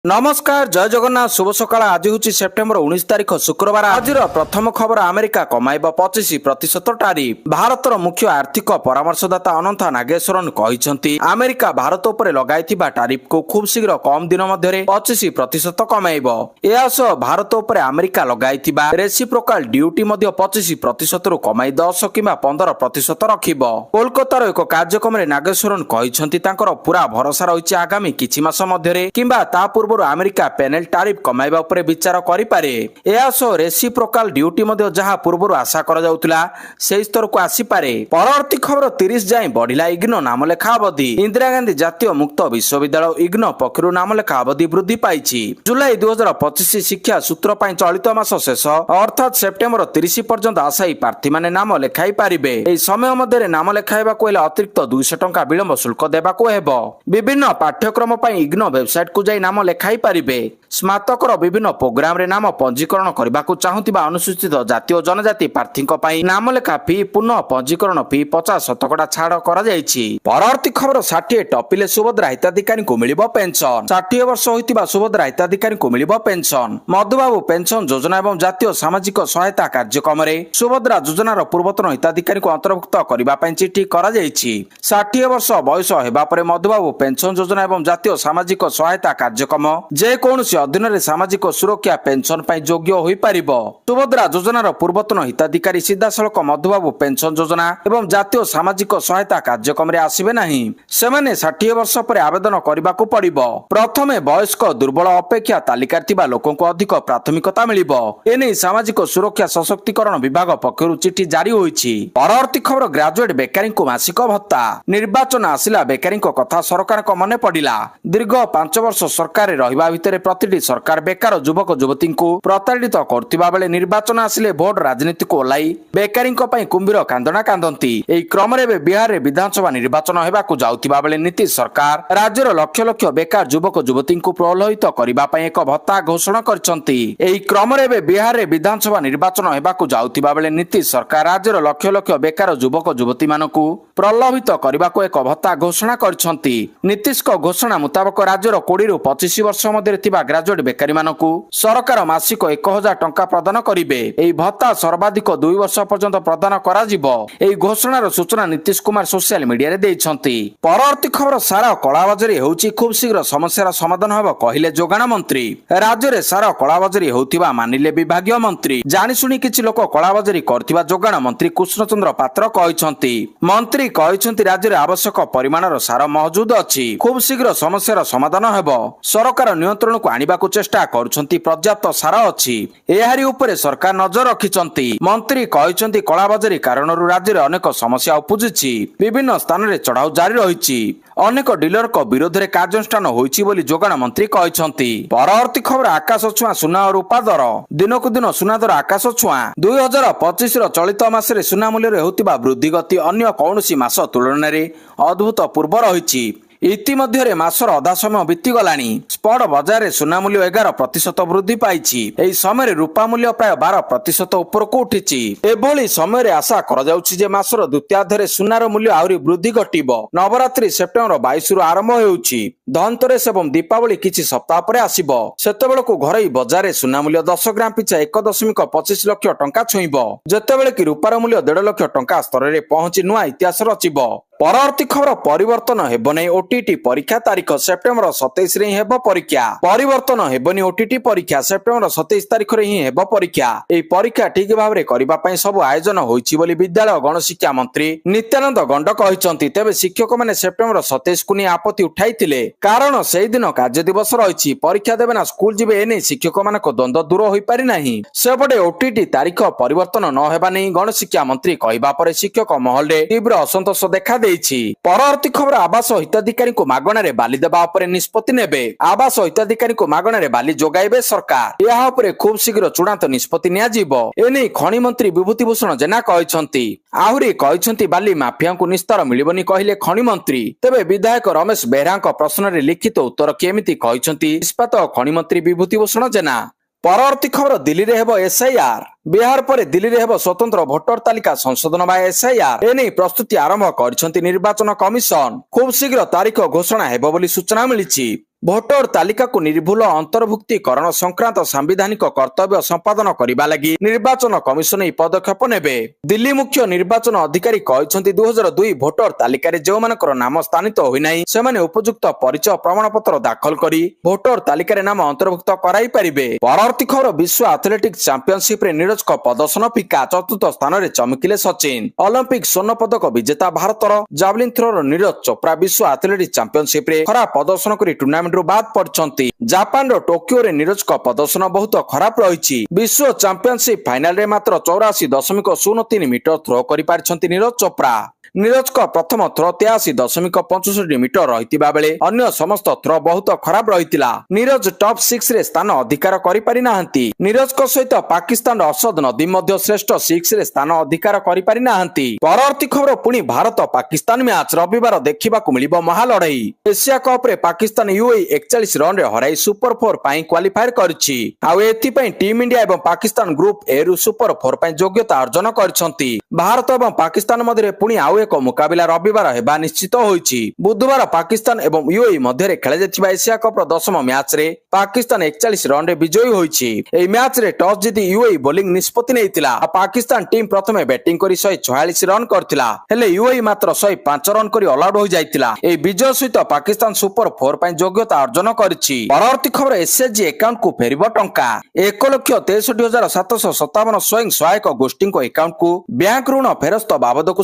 नमस्कार जय जगन्नाथ शुभ सकाळ। आज हूँ सेप्टेम्बर 19 तारिख शुक्रवार। आज प्रथम खबर अमेरिका कमाइब 25% टारिफ। भारतर मुख्य आर्थिक परामर्शदाता अनंत नागेश्वरन कहते अमेरिका भारत उपर लगाइथिबा टारिफ को खूब शीघ्र कम दिन मध्य 25% कमाइब। एसह भारत उपर अमेरिका लगाइथिबा रेसिप्रोकाल ड्यूटी 25% रु कमाई 10 किंवा 15% रखिब। कोलकातार एक कार्यक्रम नागेश्वरन कहते पूरा भरोसा रही आगामी किछि मास मध्य किंबा ता पूर्व अमेरिका पेनेल टारिफ कमाइबा उपरे विचार करिपारे। एसो रेसिप्रोकाल ड्यूटी मध्य जहां पूर्व आशा करा जाउतला से स्तर को आसीपारे। परवर्ती खबर 30 जाए बढ़िला इग्नो नामलेखा अवधि। इंदिरा गांधी जातीय मुक्त विश्वविद्यालय इग्नो पक्षरु नामलेखा अवधि वृद्धि पाइछि। जुलाई 2025 शिक्षा सूत्र पई चलित मास शेष अर्थात सेप्टेम्बर 30 पर्यंत आशायी प्रार्थी माने नाम लेखाई पारिबे। एई समय मध्य नाम लेखाइबा को अतिरिक्त 200 टंका विलंब शुल्क देबा को हेबो। विभिन्न पाठ्यक्रम पई इग्नो वेबसाइट को जाई नाम लेखाई पारिबे। स्नातकर विभिन्न प्रोग्राम रे नाम पंजीकरण करने को चाहूथिबा अनुसूचित जाति और जनजाति प्रार्थी नाम लेखा फी पुनः पंजीकरण फी 50% छाड़ करा जायछि। परवर्ती खबर 60 टपिले सुभद्रा हिताधिकारी को मिलिबो पेंशन। 60 वर्ष होइतिबा सुभद्रा हिताधिकारी को मिलिबो पेंशन। मधुबाबू पेंशन योजना एवं जातीय सामाजिक सहायता कार्यक्रम रे सुभद्रा योजनार पूर्वतन हिताधिकारी को अंतर्भुक्त करबा पई चिठी करा जायछि। 60 वर्ष बयस हेबा परे मधुबाबू पेंशन योजना एवं जातीय सामाजिक सहायता कार्यक्रम जे कौनसी अधीन रे सामाजिक सुरक्षा पेंशन पाई योग्य होई पारिबो। सुभद्रा योजनार पूर्वतन हिताधिकारी सीधासलख मधुबाबू पेंशन योजना एवं जातीय सामाजिक सहायता कार्यक्रम रे आसीबे नाही। सेमाने 60 वर्ष पर आवेदन करबाकू पड़िबो। प्रथमे वयस्क दुर्बल अपेक्षा तालिका थिबा लोकंको अधिक प्राथमिकता मिलिबो। एने सामाजिक सुरक्षा सशक्तिकरण विभाग पक्षरु चिठी जारी होईछि। परवर्ती खबर ग्रेजुएट बेकारी को मासिक भत्ता। निर्वाचन आसिला बेकारी को कथा सरकार को मने पड़िला। दीर्घ 5 वर्ष सरकार रहिबा भितरे प्रतिटी सरकार बेकार युवक युवती को प्रताड़ित करथिबा बेले निर्वाचन आसिले भोट राजनीति को ओलाई बेकारी कुंभीर कांदना कांदंती। एई क्रम रे बिहार रे विधानसभा निर्वाचन हेबाकू जाउथिबा बेले नीतीश सरकार राज्यर लक्ष लक्ष बेकार युवक युवती को प्रलोभित करबा पई एक भत्ता घोषणा करछंती। एई क्रम रे बिहार रे विधानसभा निर्वाचन हेबाकू जाउथिबा बेले नीतीश सरकार राज्यर लक्ष लक्ष बेकार युवक युवती मानकू प्रलोभित करबा को एक भत्ता घोषणा करछंती। नीतीश को घोषणा मुताबिक राज्यर 20 रु 25 वर्ष मध्य थिबा ग्रेजुएट बेकारी मानकू सरकार मासिक 1000 टंका प्रदान करिवे। एई भत्ता सर्वाधिक 2 वर्ष पर्यंत प्रदान करा जिवो। एई घोषणार सूचना नीतीश कुमार सोशल मीडिया रे दैछंती। परवर्ती खबर सारा कलाबाजारी होउची खूब शीघ्र समस्यार समाधान होबो कहिले जोगाण मंत्री। राज्य रे सारा कलाबाजारी होउथिबा मानिले विभागीय मंत्री। जानि सुनी किछि लोक कलाबाजारी करथिबा जोगाण मंत्री कृष्णचंद्र पात्र कहैछंती। मंत्री कहैछंती राज्य रे आवश्यक परिमाणर सार मौजूद अछि। खूब शीघ्र समस्यार समाधान हेबो। सरकार नियंत्रण को आनिबा को चेष्टा करुछंती। पर्याप्त सार अछि। एहारी उपरे सरकार नजर रखिछंती। मंत्री कहैछंती कलाबाजारी कारणरू राज्य रे अनेक समस्या उपुजिछि। विभिन्न स्थान रे चढ़ाऊ जारी रहिछि। अनेक डीलर को विरोध रे कार्यानुष्ठान होइछि बोली जोगाण मंत्री कहैछंती। परवर्ती खबर आकाश छुआ सुना और रूपा दर। दिनकु दिन सुना दर आकाश छुआ। 2025 रो चलित मास रे सुना मूल्य रे होतिबा वृद्धि गति अन्य कौनसी मास तुलना रे अद्भुत पूर्व रहिछि। इतिमध्य मासर अधा समय बीती गलानी। स्पॉट बाजार रे सुना मूल्य 11% वृद्धि पाइछि। एई समय रूपा मूल्य प्राय 12% ऊपर को उठिछि। एभली समय रे आशा करा जाउछि जे मासर द्वितीयार्धरे सुनार मूल्य आउरी वृद्धि घटिबो। नवरात्रि सेप्टेम्बर 22 रु आरंभ हेउछि। धनतेरस एवं दीपावली किछि सप्ताह परे आसीबो। सेतेबेलकु घरई बाजार रे सुना मूल्य 10 ग्राम पिछा 1.25 लाख टंका छुइबो। जेतेबेले कि रूपार मूल्य 1.5 लाख टंका स्तर रे पहुंची नुआ इतिहास रचिबो। परवर्ती खबर परिवर्तन हेबनै ओटीटी परीक्षा तारीख सेप्टेम्बर 27 रे हेबो परीक्षा। परिवर्तन हेबनी ओटीटी परीक्षा सेप्टेम्बर 27 तारीख रे ही हेबो परीक्षा। एई परीक्षा ठीक भाबरे करिबा पई सब आयोजन होइछि बोली विद्यालय गणशिक्षा मंत्री नित्यानंद गंड कहिसंती। तेबे शिक्षक माने सेप्टेम्बर 27 को नि आपत्ति उठाइतिले कारण सेहि दिन कार्य दिवस रहिछि। परीक्षा देबे ना स्कूल जिबे एने शिक्षक मानको द्वंद्व दूर होई पारि नाही। सेबडे ओटीटी तारीख परिवर्तन न हेबा नै गणशिक्षा मंत्री कहिबा परे शिक्षक महल रे तीव्र असंतोष देखा परवर्ती खबर आवास हिताधिकारी को मागणा रे बाली देबा उपरे निष्पत्ति नेबे। आवास हिताधिकारी को मागणा रे बाली जोगाइबे सरकार। यहा उपरे खूब शीघ्र चूड़ांत निष्पत्ति निया जिवो। एने खनि मंत्री विभूतिभूषण जेना कहैछंती। आहुरी कहैछंती बाली माफिया को निस्तार मिलिबनी कहिले खनि मंत्री। तेबे विधायक रमेश बेहरा प्रश्न रे लिखित उत्तर केमिति कहैछंती इस्पात खनि मंत्री विभूतिभूषण जेना। परवर्ती खबर दिल्ली रे हेबो एसआईआर। बिहार पर दिल्ली रे हेबो स्वतंत्र भोटर तालिका संशोधन बा एसआईआर। एने प्रस्तुति आरंभ करछंती निर्वाचन कमिशन। खूब शीघ्र तारीख घोषणा हेबो बोली सूचना मिलिछि। ଭୋଟର ତାଲିକାକୁ ନିର୍ଭୁଲ ଅନ୍ତର୍ଭୁକ୍ତିକରଣ ସଂକ୍ରାନ୍ତ ସାମ୍ବିଧାନିକ କର୍ତ୍ତବ୍ୟ ସମ୍ପାଦନ କରିବା ଲାଗି ନିର୍ବାଚନ କମିଶନ ଏହି ପଦକ୍ଷେପ ନେବେ। ଦିଲ୍ଲୀ ମୁଖ୍ୟ ନିର୍ବାଚନ ଅଧିକାରୀ କହିଛନ୍ତି 2002 ଭୋଟର ତାଲିକାରେ ଯେଉଁମାନଙ୍କର ନାମ ସ୍ଥାନିତ ହୋଇନାହିଁ ସେମାନେ ଉପଯୁକ୍ତ ପରିଚୟ ପ୍ରମାଣପତ୍ର ଦାଖଲ କରି ଭୋଟର ତାଲିକାରେ ନାମ ଅନ୍ତର୍ଭୁକ୍ତ କରାଇ ପାରିବେ। ପରବର୍ତ୍ତୀ ଖବର ବିଶ୍ୱ ଆଥଲେଟିକ୍ସ ଚାମ୍ପିୟନସିପରେ ନିରଜଙ୍କ ପ୍ରଦର୍ଶନ ଫିକା, ଚତୁର୍ଥ ସ୍ଥାନରେ ଚମକିଲେ ସଚିନ। ଅଲିମ୍ପିକ ସ୍ୱର୍ଣ୍ଣ ପଦକ ବିଜେତା ଭାରତର ଜାଭଲିନ୍ ଥ୍ରୋର ନିରଜ ଚୋପ୍ରା ବିଶ୍ୱ ଆଥଲେଟିକ୍ସ ଚାମ୍ପିୟନସିପରେ ଖରାପ ପ୍ରଦର୍ଶନ କରି ଟୁର୍ଣ୍ଣାମେଣ୍ଟରୁ ବାଦ ପଡ଼ିଛନ୍ତି। ଜାପାନର ଟୋକିଓରେ ନିରଜଙ୍କ ପ୍ରଦର୍ଶନ ବହୁତ ଖରାପ ରହିଛି। ବିଶ୍ୱ ଚାମ୍ପିୟନସିପ ଫାଇନାଲରେ ମାତ୍ର 84.03 ମିଟର ଥ୍ରୋ କରିପାରିଛନ୍ତି ନିରଜ ଚୋପ୍ରା। ନିରଜଙ୍କ ପ୍ରଥମ ଥ୍ରୋ 83.65 ମିଟର ରହିଥିବା ବେଳେ ଅନ୍ୟ ସମସ୍ତ ଥ୍ରୋ ବହୁତ ଖରାପ ରହିଥିଲା। ନିରଜ ଟପ୍ 6ରେ ସ୍ଥାନ ଅଧିକାର କରିପାରି ନାହାନ୍ତି। ନିରଜଙ୍କ ସହିତ ପାକିସ୍ତାନର ଅସଦ ନଦୀମ ମଧ୍ୟ ଶ୍ରେଷ୍ଠ 6ରେ ସ୍ଥାନ ଅଧିକାର କରିପାରି ନାହାନ୍ତି। ପରବର୍ତ୍ତୀ ଖବର ପୁଣି ଭାରତ ପାକିସ୍ତାନ ମ୍ୟାଚ୍ ରବିବାର ଦେଖିବାକୁ ମିଳିବ ମହାଲଢେଇ। ଏସିଆ କପରେ ପାକିସ୍ତାନ ୟୁଏଇ 41 ରନରେ ହରାଇ ସୁପର 4 ପାଇଁ କ୍ୱାଲିଫାଏ କରିଛି। ଆଉ ଏଥିପାଇଁ ଟିମ୍ ଇଣ୍ଡିଆ ଏବଂ ପାକିସ୍ତାନ ଗ୍ରୁପ ଏ ରୁ ସୁପର 4 ପାଇଁ ଯୋଗ୍ୟତା ଅର୍ଜନ କରିଛନ୍ତି। ଭାରତ ଏବଂ ପାକିସ୍ତାନ ମଧ୍ୟରେ ପୁଣି ଆଉ ଏକ ମୁକାବିଲା ରବିବାର ହେବା ନିଶ୍ଚିତ ହୋଇଛି। ବୁଧବାର ପାକିସ୍ତାନ ଏବଂ ୟୁଏଇ ମଧ୍ୟରେ ଖେଳାଯାଇଥିବା ଏସିଆ କପର 10ମ ମ୍ୟାଚରେ ପାକିସ୍ତାନ 41 ରନରେ ବିଜୟୀ ହୋଇଛି। ଏହି ମ୍ୟାଚରେ ଟସ୍ ଜିତି ୟୁଏଇ ବୋଲିଂ ନିଷ୍ପତ୍ତି ନେଇଥିଲା। ପାକିସ୍ତାନ ଟିମ୍ ପ୍ରଥମେ ବ୍ୟାଟିଂ କରି 144 ରନ୍ କରିଥିଲା, ହେଲେ ୟୁଏଇ ମାତ୍ର 105 ରନ୍ କରି ଅଲ ଆଉଟ୍ ହୋଇଯାଇଥିଲା। ଏହି ବିଜୟ ସହିତ ପାକିସ୍ତାନ ସୁପର 4 ପାଇଁ ଯୋଗ୍ୟତା ଅର୍ଜନ କରିଛି। ପରବର୍ତ୍ତୀ ଖବର ଏସ୍ଏଚଜି ଆକାଉଣ୍ଟକୁ ଫେରିବ ଟଙ୍କା। 1,63,757 ସ୍ୱୟଂ ସହାୟକ ଗୋଷ୍ଠୀଙ୍କ ଆକାଉଣ୍ଟକୁ ବ୍ୟାଙ୍କ ଋଣ ଫେରସ୍ତ ବାବଦକୁ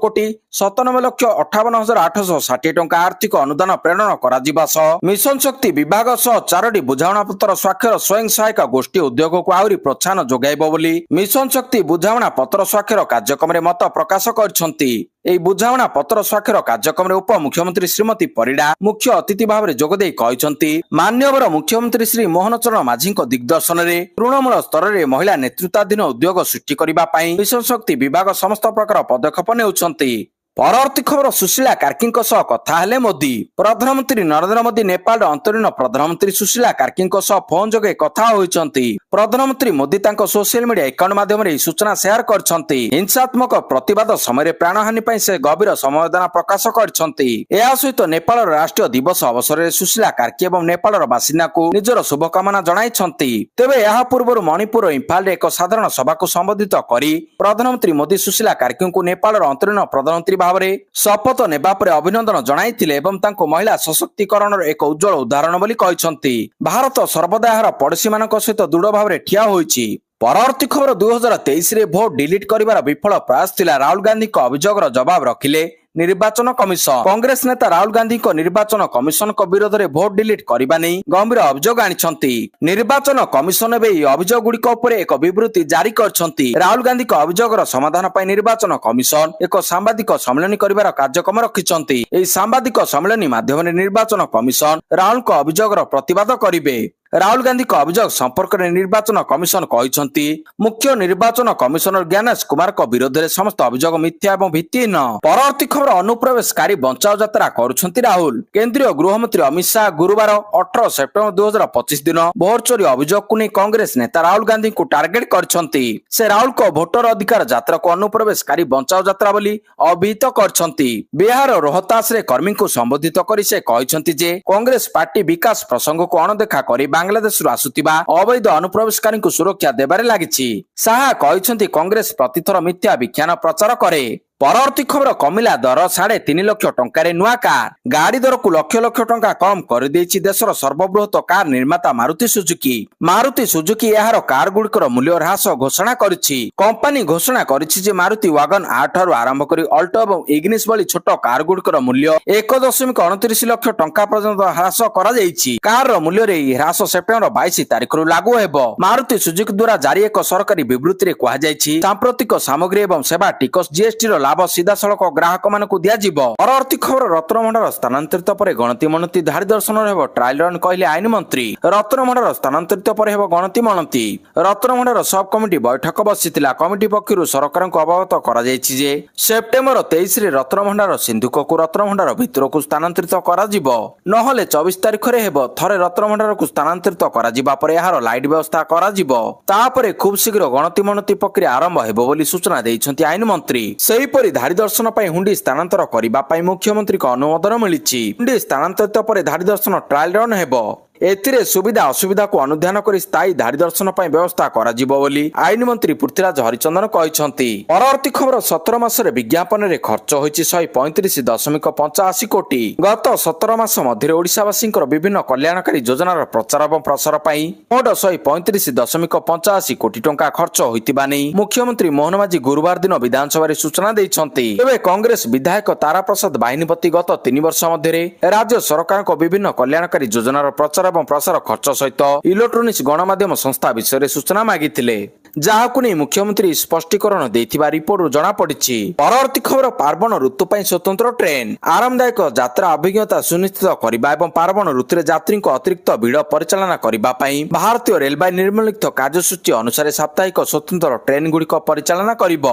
110,97,58,860 ଟଙ୍କା ଆର୍ଥିକ ଅନୁଦାନ ପ୍ରେରଣ କରାଯିବା ସହ ମିଶନ ଶକ୍ତି ବିଭାଗ ସହ 4ଟି ବୁଝାମଣାପତ୍ର ସ୍ୱାକ୍ଷର ସ୍ୱୟଂ ସହାୟକ ଗୋଷ୍ଠୀ ଉଦ୍ୟୋଗକୁ ଆହୁରି ପ୍ରୋତ୍ସାହନ ଯୋଗାଇବ ବୋଲି ମିଶନ ଶକ୍ତି ବୁଝାମଣା ପତ୍ର ସ୍ୱାକ୍ଷର କାର୍ଯ୍ୟକ୍ରମରେ ମତ ପ୍ରକାଶ କରିଛନ୍ତି। ଏହି ବୁଝାମଣା ପତ୍ର ସ୍ୱାକ୍ଷର କାର୍ଯ୍ୟକ୍ରମରେ ଉପମୁଖ୍ୟମନ୍ତ୍ରୀ ଶ୍ରୀମତୀ ପରିଡା ମୁଖ୍ୟ ଅତିଥି ଭାବରେ ଯୋଗଦେଇ କହିଛନ୍ତି, ମାନ୍ୟବର ମୁଖ୍ୟମନ୍ତ୍ରୀ ଶ୍ରୀ ମୋହନ ଚରଣ ମାଝୀଙ୍କ ଦିଗ୍ଦର୍ଶନରେ ତୃଣମୂଳ ସ୍ତରରେ ମହିଳା ନେତୃତ୍ୱାଧୀନ ଉଦ୍ୟୋଗ ସୃଷ୍ଟି କରିବା ପାଇଁ ମିଶନ ଶକ୍ତି ବିଭାଗ ସମସ୍ତ ପ୍ରକାର ପଦକ୍ଷେପ ନେଉଛନ୍ତି। ପରବର୍ତ୍ତୀ ଖବର ସୁଶୀଳା କାର୍କିଙ୍କ ସହ କଥା ହେଲେ ମୋଦି। ପ୍ରଧାନମନ୍ତ୍ରୀ ନରେନ୍ଦ୍ର ମୋଦି ନେପାଳର ଅନ୍ତରୀଣ ପ୍ରଧାନମନ୍ତ୍ରୀ ସୁଶୀଳା କାର୍କିଙ୍କ ସହ ଫୋନ ଯୋଗେ କଥା ହୋଇଛନ୍ତି। ପ୍ରଧାନମନ୍ତ୍ରୀ ମୋଦି ତାଙ୍କ ସୋସିଆଲ ମିଡିଆ ଆକାଉଣ୍ଟ ମାଧ୍ୟମରେ ଏହି ସୂଚନା ସେୟାର କରିଛନ୍ତି। ହିଂସାତ୍ମକ ପ୍ରତିବାଦ ସମୟରେ ପ୍ରାଣହାନୀ ପାଇଁ ସେ ଗଭୀର ସମବେଦନା ପ୍ରକାଶ କରିଛନ୍ତି। ଏହା ସହିତ ନେପାଳର ରାଷ୍ଟ୍ରୀୟ ଦିବସ ଅବସରରେ ସୁଶୀଳା କାର୍କି ଏବଂ ନେପାଳର ବାସିନ୍ଦାଙ୍କୁ ନିଜର ଶୁଭକାମନା ଜଣାଇଛନ୍ତି। ତେବେ ଏହା ପୂର୍ବରୁ ମଣିପୁର ଓ ଇମ୍ଫାଲରେ ଏକ ସାଧାରଣ ସଭାକୁ ସମ୍ବୋଧିତ କରି ପ୍ରଧାନମନ୍ତ୍ରୀ ମୋଦି ସୁଶୀଳା କାର୍କିଙ୍କୁ ନେପାଳର ଅନ୍ତରୀଣ ପ୍ରଧାନମନ୍ତ୍ରୀ ଭାବରେ ଶପଥ ନେବା ପରେ ଅଭିନନ୍ଦନ ଜଣାଇଥିଲେ ଏବଂ ତାଙ୍କୁ ମହିଳା ସଶକ୍ତିକରଣର ଏକ ଉଜ୍ଜଳ ଉଦାହରଣ ବୋଲି କହିଛନ୍ତି। ଭାରତ ସର୍ବଦା ଏହାର ପଡୋଶୀମାନଙ୍କ ସହିତ ଦୃଢ ଭାବରେ ଠିଆ ହୋଇଛି। ପରବର୍ତ୍ତୀ ଖବର 2023ରେ ଭୋଟ ଡିଲିଟ୍ କରିବାର ବିଫଳ ପ୍ରୟାସ ଥିଲା ରାହୁଲ ଗାନ୍ଧୀଙ୍କ ଅଭିଯୋଗର ଜବାବ ରଖିଲେ ନିର୍ବାଚନ କମିଶନ। କଂଗ୍ରେସ ନେତା ରାହୁଲ ଗାନ୍ଧୀଙ୍କ ନିର୍ବାଚନ କମିଶନଙ୍କ ବିରୋଧରେ ଭୋଟ ଡିଲିଟ୍ କରିବା ନେଇ ଗମ୍ଭୀର ଅଭିଯୋଗ ଆଣିଛନ୍ତି। ନିର୍ବାଚନ କମିଶନ ଏବେ ଏହି ଅଭିଯୋଗ ଗୁଡିକ ଉପରେ ଏକ ବିବୃତ୍ତି ଜାରି କରିଛନ୍ତି। ରାହୁଲ ଗାନ୍ଧୀଙ୍କ ଅଭିଯୋଗର ସମାଧାନ ପାଇଁ ନିର୍ବାଚନ କମିଶନ ଏକ ସାମ୍ବାଦିକ ସମ୍ମିଳନୀ କରିବାର କାର୍ଯ୍ୟକ୍ରମ ରଖିଛନ୍ତି। ଏହି ସାମ୍ବାଦିକ ସମ୍ମିଳନୀ ମାଧ୍ୟମରେ ନିର୍ବାଚନ କମିଶନ ରାହୁଲଙ୍କ ଅଭିଯୋଗର ପ୍ରତିବାଦ କରିବେ। ରାହୁଲ ଗାନ୍ଧୀଙ୍କ ଅଭିଯୋଗ ସମ୍ପର୍କରେ ନିର୍ବାଚନ କମିଶନ କହିଛନ୍ତି, ମୁଖ୍ୟ ନିର୍ବାଚନ କମିଶନର ଜ୍ଞାନେଶ କୁମାରଙ୍କ ବିରୋଧରେ ସମସ୍ତ ଅଭିଯୋଗ ମିଥ୍ୟା ଏବଂ ଭିତ୍ତିହୀନ। ପରବର୍ତ୍ତୀ ଖବର ଅନୁପ୍ରବେଶକାରୀ ବଞ୍ଚାଅ ଯାତ୍ରା କରୁଛନ୍ତି ରାହୁଲ। କେନ୍ଦ୍ରୀୟ ଗୃହମନ୍ତ୍ରୀ ଅମିତ ଶାହ ଗୁରୁବାର 18 ସେପ୍ଟେମ୍ବର 2025 ଦିନ ଭୋଟ ଚୋରି ଅଭିଯୋଗକୁ ନେଇ କଂଗ୍ରେସ ନେତା ରାହୁଲ ଗାନ୍ଧୀଙ୍କୁ ଟାର୍ଗେଟ କରିଛନ୍ତି। ସେ ରାହୁଲଙ୍କ ଭୋଟର ଅଧିକାର ଯାତ୍ରାକୁ ଅନୁପ୍ରବେଶକାରୀ ବଞ୍ଚାଅ ଯାତ୍ରା ବୋଲି ଅଭିହିତ କରିଛନ୍ତି। ବିହାର ରୋହତାସରେ କର୍ମୀଙ୍କୁ ସମ୍ବୋଧିତ କରି ସେ କହିଛନ୍ତି ଯେ କଂଗ୍ରେସ ପାର୍ଟି ବିକାଶ ପ୍ରସଙ୍ଗକୁ ଅଣଦେଖା କରି ବାଂଲାଦେଶରୁ ଆସୁଥିବା ଅବୈଧ ଅନୁପ୍ରବେଶକାରୀଙ୍କୁ ସୁରକ୍ଷା ଦେବାରେ ଲାଗିଛି। ଶାହା କହିଛନ୍ତି କଂଗ୍ରେସ ପ୍ରତିଥର ମିଥ୍ୟା ବିଜ୍ଞାନ ପ୍ରଚାର କରେ। ପରବର୍ତ୍ତୀ ଖବର କମିଲା ଦର 3.5 ଲକ୍ଷ ଟଙ୍କାରେ ନୂଆ କାର। ଗାଡି ଦରକୁ ଲକ୍ଷ ଲକ୍ଷ ଟଙ୍କା କମ୍ କରିଦେଇଛି ଦେଶର ସର୍ବବୃହତ କାର ନିର୍ମାତା ମାରୁତି ସୁଜୁକି। ମାରୁତି ସୁଜୁକି ଏହାର କାର ଗୁଡିକର ମୂଲ୍ୟ ହ୍ରାସ ଘୋଷଣା କରିଛି। କମ୍ପାନୀ ଘୋଷଣା କରିଛି ଯେ ମାରୁତି ୱାଗନ ଆର ଠାରୁ ଆରମ୍ଭ କରି ଅଲ୍ଟୋ ଏବଂ ଇଗ୍ନିସ୍ ଭଳି ଛୋଟ କାର ଗୁଡିକର ମୂଲ୍ୟ 1.29 ଲକ୍ଷ ଟଙ୍କା ପର୍ଯ୍ୟନ୍ତ ହ୍ରାସ କରାଯାଇଛି। କାରର ମୂଲ୍ୟରେ ଏହି ହ୍ରାସ ସେପ୍ଟେମ୍ବର 22 ତାରିଖରୁ ଲାଗୁ ହେବ। ମାରୁତି ସୁଜୁକି ଦ୍ୱାରା ଜାରି ଏକ ସରକାରୀ ବିବୃତ୍ତିରେ କୁହାଯାଇଛି, ସାମ୍ପ୍ରତିକ ସାମଗ୍ରୀ ଏବଂ ସେବା ଟିକସ ଜିଏସଟିର ଲାଭ ସିଧାସଳଖ ଗ୍ରାହକମାନଙ୍କୁ ଦିଆଯିବ। ପରବର୍ତ୍ତୀ ଖବର ରତ୍ନଭଣ୍ଡାର ସ୍ଥାନାନ୍ତରିତ ପରେ ଗଣତି ମଣତି ଧାଡି ଦର୍ଶନରେ ହେବ ଟ୍ରାଏଲ ରନ୍ କହିଲେ ଆଇନ ମନ୍ତ୍ରୀ। ରତ୍ନଭଣ୍ଡାର ସ୍ଥାନାନ୍ତରିତ ପରେ ହେବ ଗଣତି ମଣତି। ରତ୍ନଭଣ୍ଡାର ସବ୍ କମିଟି ବୈଠକ ବସିଥିଲା। କମିଟି ପକ୍ଷରୁ ସରକାରଙ୍କୁ ଅବଗତ କରାଯାଇଛି ଯେ ସେପ୍ଟେମ୍ବର 23ରେ ରତ୍ନଭଣ୍ଡାର ସିନ୍ଧୁକକୁ ରତ୍ନଭଣ୍ଡାର ଭିତରକୁ ସ୍ଥାନାନ୍ତରିତ କରାଯିବ। ନହେଲେ 24 ତାରିଖରେ ହେବ। ଥରେ ରତ୍ନଭଣ୍ଡାରକୁ ସ୍ଥାନାନ୍ତରିତ କରାଯିବା ପରେ ଏହାର ଲାଇଟ୍ ବ୍ୟବସ୍ଥା କରାଯିବ। ତାପରେ ଖୁବ୍ ଶୀଘ୍ର ଗଣତି ମଣତି ପ୍ରକ୍ରିୟା ଆରମ୍ଭ ହେବ ବୋଲି ସୂଚନା ଦେଇଛନ୍ତି ଆଇନ ମନ୍ତ୍ରୀ। ସେହିପରି ସେହିପରି ଧାଡି ଦର୍ଶନ ପାଇଁ ହୁଣ୍ଡି ସ୍ଥାନାନ୍ତର କରିବା ପାଇଁ ମୁଖ୍ୟମନ୍ତ୍ରୀଙ୍କ ଅନୁମୋଦନ ମିଳିଛି। ହୁଣ୍ଡି ସ୍ଥାନାନ୍ତରିତ ପରେ ଧାଡି ଦର୍ଶନ ଟ୍ରାଏଲ ରନ୍ ହେବ। ଏଥିରେ ସୁବିଧା ଅସୁବିଧାକୁ ଅନୁଧ୍ୟାନ କରି ସ୍ଥାୟୀ ଧାଡି ଦର୍ଶନ ପାଇଁ ବ୍ୟବସ୍ଥା କରାଯିବ ବୋଲି ଆଇନ ମନ୍ତ୍ରୀ ପୃଥ୍ୱୀରାଜ ହରିଚନ୍ଦନ କହିଛନ୍ତି। ପରବର୍ତ୍ତୀ ଖବର 17 ମାସରେ ବିଜ୍ଞାପନରେ ଖର୍ଚ୍ଚ ହୋଇଛି 135.85 କୋଟି। ଗତ 17 ମାସ ମଧ୍ୟରେ ଓଡ଼ିଶାବାସୀଙ୍କର ବିଭିନ୍ନ କଲ୍ୟାଣକାରୀ ଯୋଜନାର ପ୍ରଚାର ଏବଂ ପ୍ରସାର ପାଇଁ ମୋଟ 135.85 କୋଟି ଟଙ୍କା ଖର୍ଚ୍ଚ ହୋଇଥିବା ନେଇ ମୁଖ୍ୟମନ୍ତ୍ରୀ ମୋହନ ମାଝୀ ଗୁରୁବାର ଦିନ ବିଧାନସଭାରେ ସୂଚନା ଦେଇଛନ୍ତି। ତେବେ କଂଗ୍ରେସ ବିଧାୟକ ତାରାପ୍ରସାଦ ବାହିନୀପତି ଗତ 3 ବର୍ଷ ମଧ୍ୟରେ ରାଜ୍ୟ ସରକାରଙ୍କ ବିଭିନ୍ନ କଲ୍ୟାଣକାରୀ ଯୋଜନାର ପ୍ରଚାର ଏବଂ ପ୍ରସାର ଖର୍ଚ୍ଚ ସହିତ ଇଲେକ୍ଟ୍ରୋନିକ୍ସ ଗଣମାଧ୍ୟମ ସଂସ୍ଥା ବିଷୟରେ ସୂଚନା ମାଗିଥିଲେ, ଯାହାକୁ ନେଇ ମୁଖ୍ୟମନ୍ତ୍ରୀ ସ୍ପଷ୍ଟୀକରଣ ଦେଇଥିବା ରିପୋର୍ଟରୁ ଜଣାପଡ଼ିଛି। ପରବର୍ତ୍ତୀ ଖବର ପାର୍ବଣ ଋତୁ ପାଇଁ ସ୍ୱତନ୍ତ୍ର ଟ୍ରେନ୍। ଆରାମଦାୟକ ଯାତ୍ରା ଅଭିଜ୍ଞତା ସୁନିଶ୍ଚିତ କରିବା ଏବଂ ପାର୍ବଣ ଋତୁରେ ଯାତ୍ରୀଙ୍କ ଅତିରିକ୍ତ ଭିଡ଼ ପରିଚାଳନା କରିବା ପାଇଁ ଭାରତୀୟ ରେଳବାଇ ନିର୍ମିତ କାର୍ଯ୍ୟସୂଚୀ ଅନୁସାରେ ସାପ୍ତାହିକ ସ୍ୱତନ୍ତ୍ର ଟ୍ରେନ୍‌ଗୁଡ଼ିକ ପରିଚାଳନା କରିବ।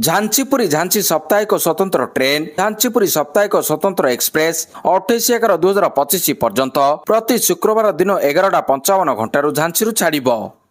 ଝାଞ୍ସିପୁରୀ ଝାଞ୍ସି ସାପ୍ତାହିକ ସ୍ୱତନ୍ତ୍ର ଟ୍ରେନ୍, ଝାଞ୍ସିପୁରୀ ସାପ୍ତାହିକ ସ୍ୱତନ୍ତ୍ର ଏକ୍ସପ୍ରେସ୍ 28/11/2025 ପର୍ଯ୍ୟନ୍ତ ପ୍ରତି ଶୁକ୍ରବାର ଦିନ 11:55 ଘଣ୍ଟାରୁ ଝାଞ୍ସିରୁ ଛାଡ଼ିବ।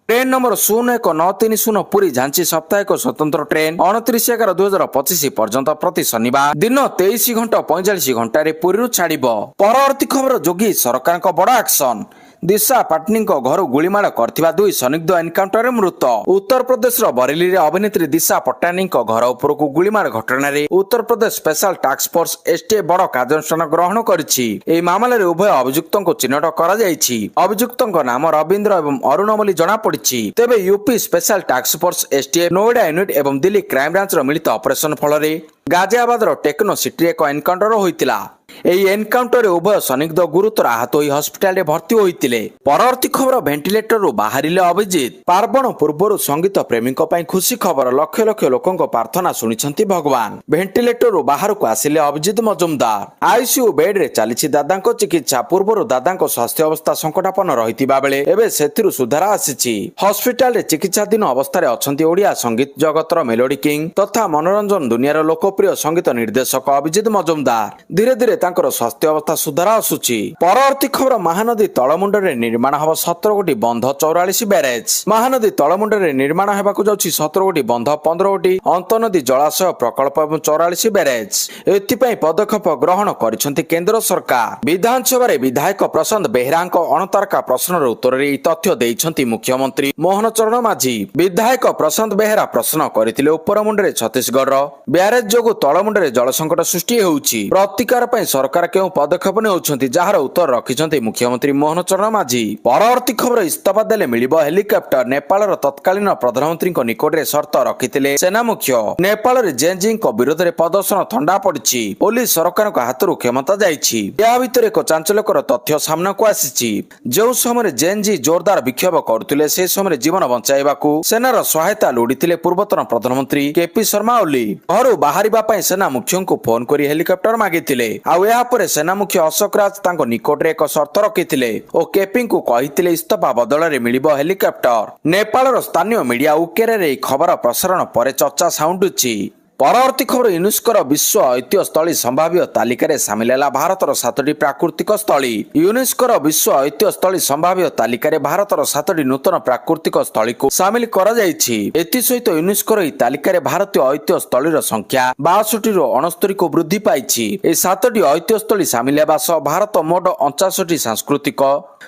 ट्रेन नंबर 01930 पुरी झांसी साप्ताहिक स्वतंत्र ट्रेन 29/11/2025 पर्यंत प्रति शनिवार दिन 23:45 घंटे पुरी छाड़। परवर्ती खबर जोगी सरकार बड़ एक्शन। दिशा पाटनी घर गुलीमाड़ करथिबा 2 संदिग्ध एनकाउंटर मृत। उत्तर प्रदेश बरेली रे अभिनेत्री दिशा पट्टानी घर उपर को गुलीमाड़ घटना रे Uttar Pradesh special task force STF बड़ कार्यानुष्ठान ग्रहण करिछि। एही मामलाରେ उभय अभियुक्तଙ୍କୁ चिन्हट करा जायछि। अभियुक्तଙ୍କ नाम रविंद्र एवं अरुण बोली जणा पड़िछि। तेबे UP special task force STF Noida unit एवं दिल्ली क्राइम ब्रांच रो मिलित ऑपरेशन फल रे गाजियाबाद रो टेक्नो सिटी एक एनकाउंटर होइतिला। एही एनकाउंटर उभय संदिग्ध गुरुतर आहत होई हॉस्पिटल रे भर्ती होइतिले। परवर्ती खबर वेंटिलेटर रो बाहरिले अभिजित। पार्वण पूर्वरु संगीत प्रेमी पई खुशी खबर। लक्ष लक्ष लोकंक प्रार्थना सुनिछंती भगवान। वेंटिलेटर रो बाहर को आसिले अभिजित मजुमदार। आईसीयू बेड रे चालिछि दादांको चिकित्सा। पूर्वरु दादांको स्वास्थ्य अवस्था संकटापन्न रहितिबा बेले एबे सेथिरु सुधार आसिछि। हॉस्पिटल रे चिकित्साधीन अवस्था रे अछंती ओडिया संगीत जगतर मेलोडी किंग तथा मनोरंजन दुनियार लोकप्रिय संगीत निर्देशक अभिजित मजुमदार। धीरे धीरे तांकर स्वास्थ्य अवस्था सुधार आसुछि। परवर्ती खबर महानदी तळमुंड रे निर्माण हब 17 गोटी बंध 44 बैरेज। महानदी तळमुंड रे निर्माण हेबाकु जाउछि 17 गोटी बंध 15 गोटी अंतनदी जलाशय प्रकल्प एवं 44 बैरेज। एथिपई पदक्षेप ग्रहण करिसंती केंद्र सरकार। विधानसभा रे विधायक प्रशांत बेहेरांक अणतारका प्रश्नर उत्तर रे तथ्य देइछंती मुख्यमंत्री मोहन चरण माझी। विधायक प्रशांत बेहेरा प्रश्न करितिले उपरमुंड रे छत्तीसगढ़ रो बैरेज जोगु तळमुंड रे जल संकट सृष्टि हेउछि। प्रतिकार पई सरकार केउ पदक्षेप नेउछंती जहार उत्तर रखिछंती मुख्यमंत्री मोहन चरण माझी। परवर्ती खबर इस्तीफा देले मिलिबो हेलिकॉप्टर। नेपाल रो तत्कालीन प्रधानमंत्री निकट रे शर्त रखितिले सेना मुख्य। नेपाल रे जेनजी को विरोध रे प्रदर्शन ठंडा पड़िछि। पुलिस सरकार को हाथरू क्षमता जाइछि। या भितर एक चांचल्यकर तथ्य सामना को आसिछि। जो समय जेनजी जोरदार विक्षोभ करुतिले से समय जीवन बंचाइबाकू सेनार सहायता लोडितिले पूर्वतन प्रधानमंत्री केपी शर्मा ओली। घरु बाहरिबा पई सेना मुख्य को फोन करी हेलिकॉप्टर मागितिले। आउ या परे सेना मुख्य अशोक राज तांको निकट रे एक शर्त रखितिले ओ केपी को कहितिले इस्तीफा बदल रे मिलिबो हेलिकॉप्टर। नेपाल रो स्थानीय मीडिया उकेरे रे खबर प्रसारण परे चर्चा साउंडुछि। परवर्ती खबर यूनेस्को विश्व ऐतिह्य स्थली संभाव्य तालिका सामिल है भारतर 7टी प्राकृतिक स्थली। यूनेस्को विश्व ऐतिह्य स्थली संभाव्य तालिका भारतर 7टी नूतन प्राकृतिक स्थली को सामिल करा जायछि। एथि सहित यूनेस्को तालिका भारतीय ऐतिह्य स्थली संख्या 62 ରୁ 69 को वृद्धि पाइछि। ए 7टी ऐतिह्य स्थली सामिल हेबा सह भारत मोट 49टी सांस्कृतिक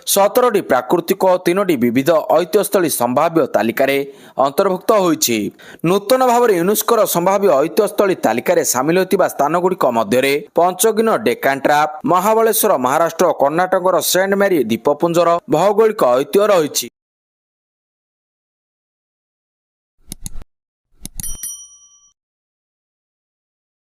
17टी प्राकृतिक और 3टी विविध ऐतिह्य स्थली संभाव्य तालिका अंतर्भुक्त होइछि। नूतन भाव यूनेस्को संभाव्य ऐतिह्य स्थली तालिका सामिल होतिबा स्थान गुड़िक मध्य पंचगिन डेकान ट्राप, महाबलेश्वर महाराष्ट्र, कर्णाटक सेंट मेरी द्वीपपुंजर भौगोलिक ऐतिह्य रही।